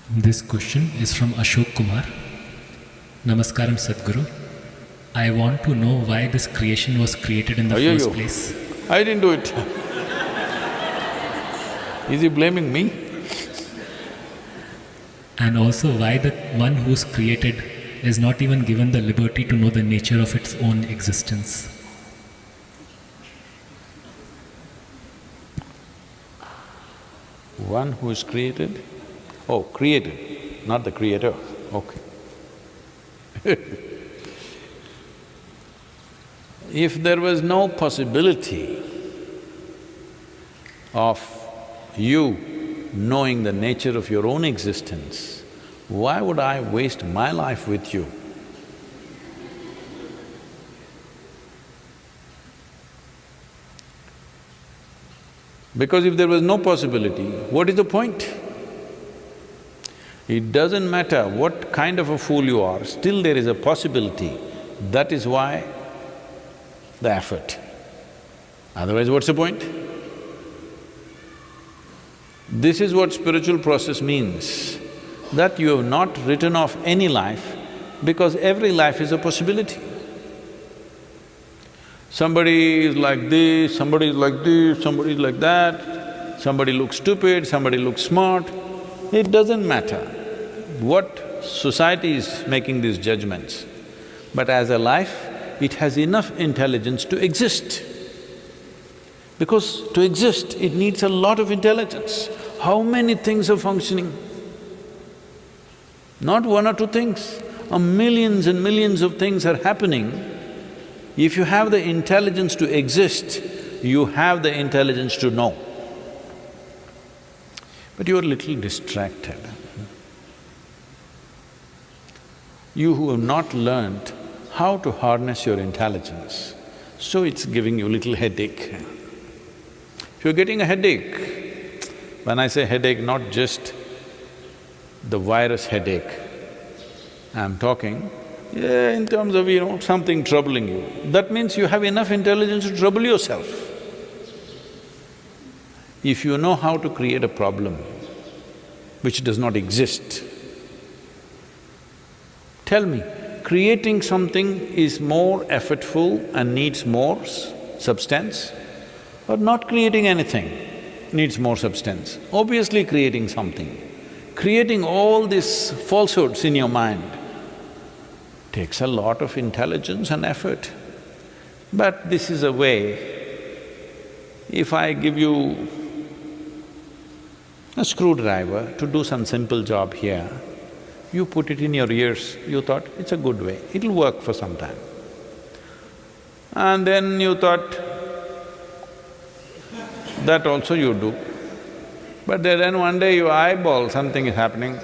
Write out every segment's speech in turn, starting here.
This question is from Ashok Kumar. Namaskaram Sadhguru. I want to know why this creation was created in the first place. I didn't do it. Is he blaming me? And also why the one who's created is not even given the liberty to know the nature of its own existence. One who is created? Oh, created, not the creator, okay. If there was no possibility of you knowing the nature of your own existence, why would I waste my life with you? Because if there was no possibility, what is the point? It doesn't matter what kind of a fool you are, still there is a possibility. That is why the effort. Otherwise, what's the point? This is what spiritual process means, that you have not written off any life because every life is a possibility. Somebody is like this, somebody is like this, somebody is like that, somebody looks stupid, somebody looks smart. It doesn't matter what society is making these judgments, but as a life, it has enough intelligence to exist. Because to exist, it needs a lot of intelligence. How many things are functioning? Not one or two things, millions and millions of things are happening. If you have the intelligence to exist, you have the intelligence to know. But you're a little distracted. You who have not learned how to harness your intelligence, so it's giving you a little headache. If you're getting a headache, when I say headache, not just the virus headache, I'm talking in terms of, something troubling you, that means you have enough intelligence to trouble yourself. If you know how to create a problem which does not exist, tell me, creating something is more effortful and needs more substance, or not creating anything needs more substance? Obviously creating something. Creating all these falsehoods in your mind takes a lot of intelligence and effort. But this is a way, if I give you a screwdriver to do some simple job here, you put it in your ears, you thought, it's a good way, it'll work for some time. And then you thought, that also you do. But then one day you eyeball something is happening,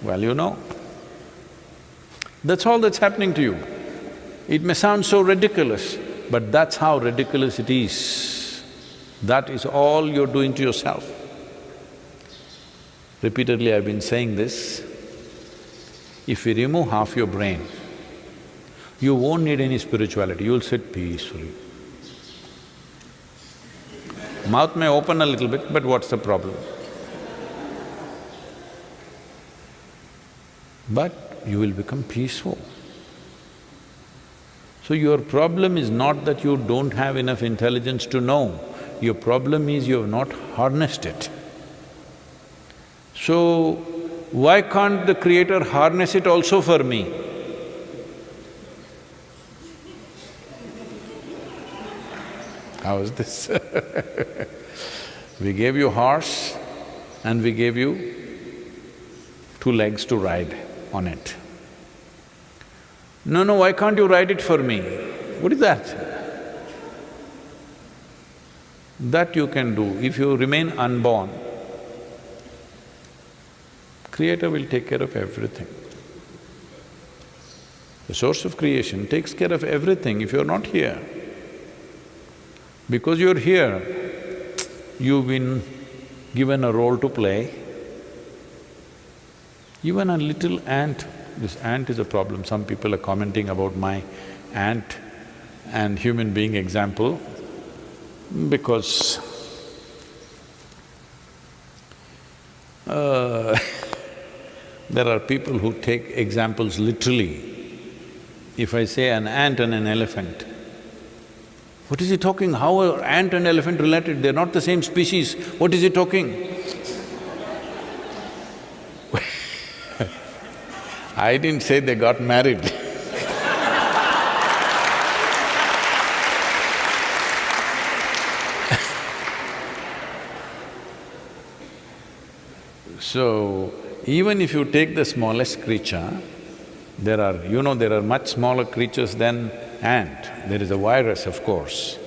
well, you know. That's all that's happening to you. It may sound so ridiculous, but that's how ridiculous it is. That is all you're doing to yourself. Repeatedly I've been saying this, if you remove half your brain, you won't need any spirituality, you'll sit peacefully. Mouth may open a little bit, but what's the problem? But you will become peaceful. So your problem is not that you don't have enough intelligence to know, your problem is you have not harnessed it. So, why can't the Creator harness it also for me? How is this? We gave you horse and we gave you two legs to ride on it. No, why can't you ride it for me? What is that? That you can do. If you remain unborn, Creator will take care of everything. The source of creation takes care of everything if you're not here. Because you're here, you've been given a role to play. Even a little ant, this ant is a problem. Some people are commenting about my ant and human being example, because Uh, there are people who take examples literally. If I say an ant and an elephant, what is he talking? How are ant and elephant related? They're not the same species. What is he talking? I didn't say they got married. So, even if you take the smallest creature, there are much smaller creatures than ant. There is a virus, of course.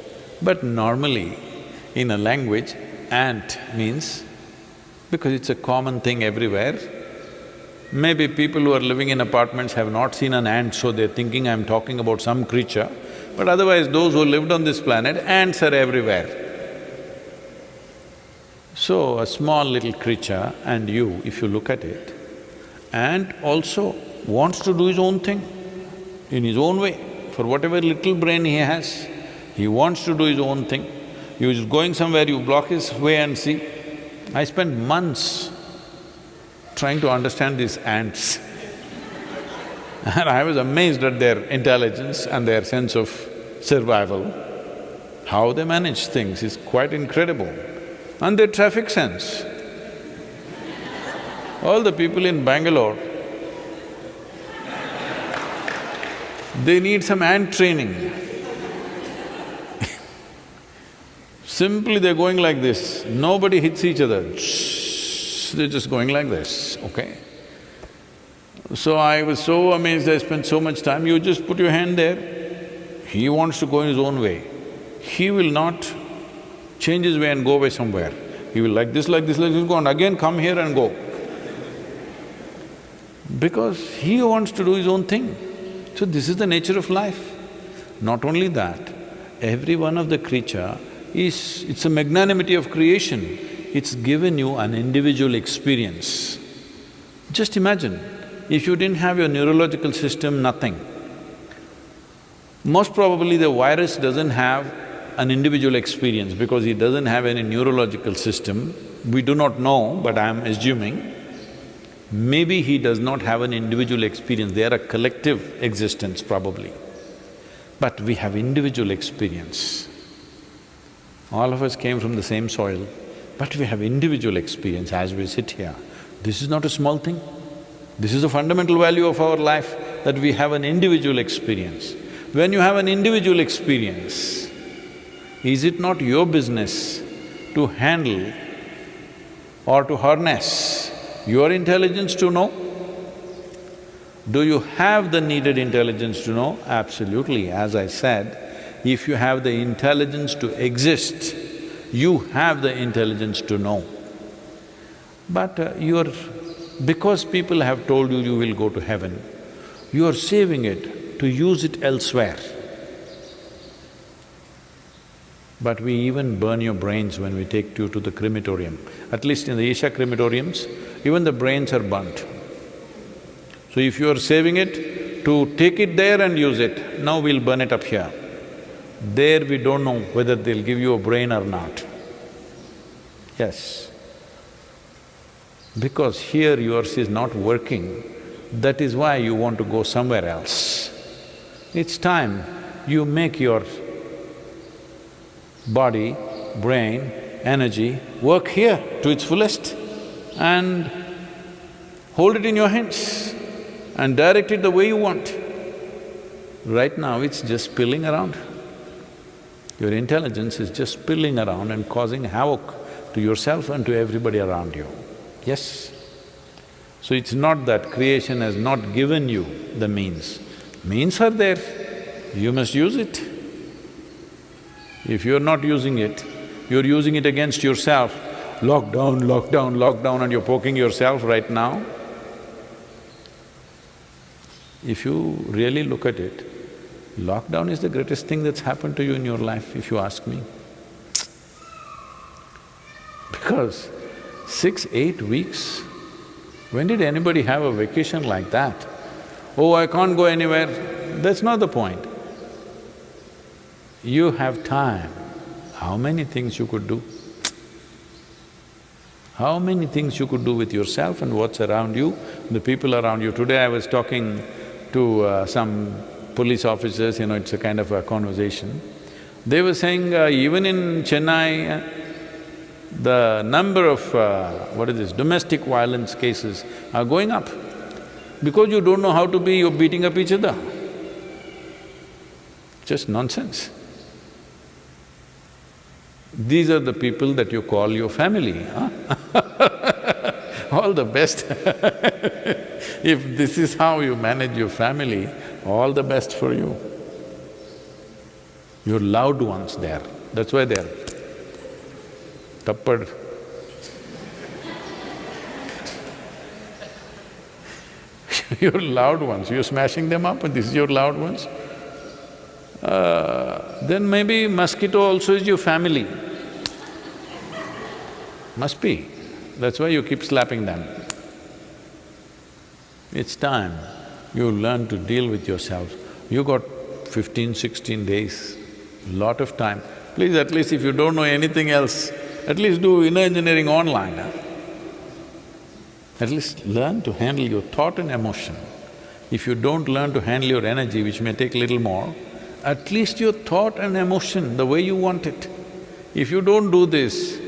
But normally, in a language, ant means, because it's a common thing everywhere, maybe people who are living in apartments have not seen an ant, so they're thinking I'm talking about some creature. But otherwise, those who lived on this planet, ants are everywhere. So, a small little creature and you, if you look at it, ant also wants to do his own thing in his own way. For whatever little brain he has, he wants to do his own thing. He is going somewhere, you block his way and see. I spent months trying to understand these ants. And I was amazed at their intelligence and their sense of survival. How they manage things is quite incredible. And their traffic sense. All the people in Bangalore, they need some ant training. Simply they're going like this, nobody hits each other, they're just going like this, okay? So I was so amazed, I spent so much time, you just put your hand there, he wants to go in his own way. He will not change his way and go away somewhere. He will like this, go and again come here and go. Because he wants to do his own thing. So this is the nature of life. Not only that, every one of the creature it's a magnanimity of creation. It's given you an individual experience. Just imagine, if you didn't have your neurological system, nothing. Most probably the virus doesn't have an individual experience because he doesn't have any neurological system. We do not know, but I'm assuming. Maybe he does not have an individual experience, they are a collective existence probably. But we have individual experience. All of us came from the same soil, but we have individual experience as we sit here. This is not a small thing. This is a fundamental value of our life, that we have an individual experience. When you have an individual experience, is it not your business to handle or to harness your intelligence to know? Do you have the needed intelligence to know? Absolutely. As I said, if you have the intelligence to exist, you have the intelligence to know. But because people have told you you will go to heaven, you are saving it to use it elsewhere. But we even burn your brains when we take you to the crematorium. At least in the Isha crematoriums, even the brains are burnt. So if you are saving it to take it there and use it, now we'll burn it up here. There we don't know whether they'll give you a brain or not. Yes. Because here yours is not working, that is why you want to go somewhere else. It's time you make your body, brain, energy work here to its fullest and hold it in your hands and direct it the way you want. Right now it's just spilling around. Your intelligence is just spilling around and causing havoc to yourself and to everybody around you. Yes? So it's not that creation has not given you the means. Means are there, you must use it. If you're not using it, you're using it against yourself. Lockdown, lockdown, lockdown, and you're poking yourself right now. If you really look at it, lockdown is the greatest thing that's happened to you in your life, if you ask me. Because 6, 8 weeks, when did anybody have a vacation like that? Oh, I can't go anywhere, that's not the point. You have time, how many things you could do? How many things you could do with yourself and what's around you, the people around you. Today I was talking to some police officers, it's a kind of a conversation. They were saying even in Chennai, the number of domestic violence cases are going up. Because you don't know how to be, you're beating up each other. Just nonsense. These are the people that you call your family, huh? All the best. If this is how you manage your family, all the best for you. Your loved ones there, that's why they're tappad. Your loved ones, you're smashing them up and this is your loved ones. Then maybe mosquito also is your family. Must be. That's why you keep slapping them. It's time you learn to deal with yourself. You got 15, 16 days, lot of time. Please, at least if you don't know anything else, at least do inner engineering online, huh? At least learn to handle your thought and emotion. If you don't learn to handle your energy, which may take little more, at least your thought and emotion, the way you want it. If you don't do this,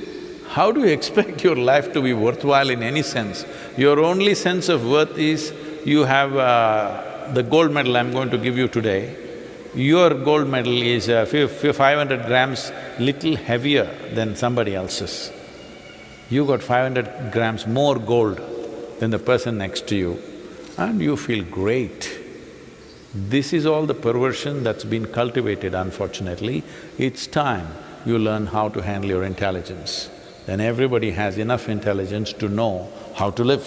how do you expect your life to be worthwhile in any sense? Your only sense of worth is you have the gold medal I'm going to give you today. Your gold medal is 500 grams little heavier than somebody else's. You got 500 grams more gold than the person next to you and you feel great. This is all the perversion that's been cultivated, unfortunately. It's time you learn how to handle your intelligence. Then everybody has enough intelligence to know how to live.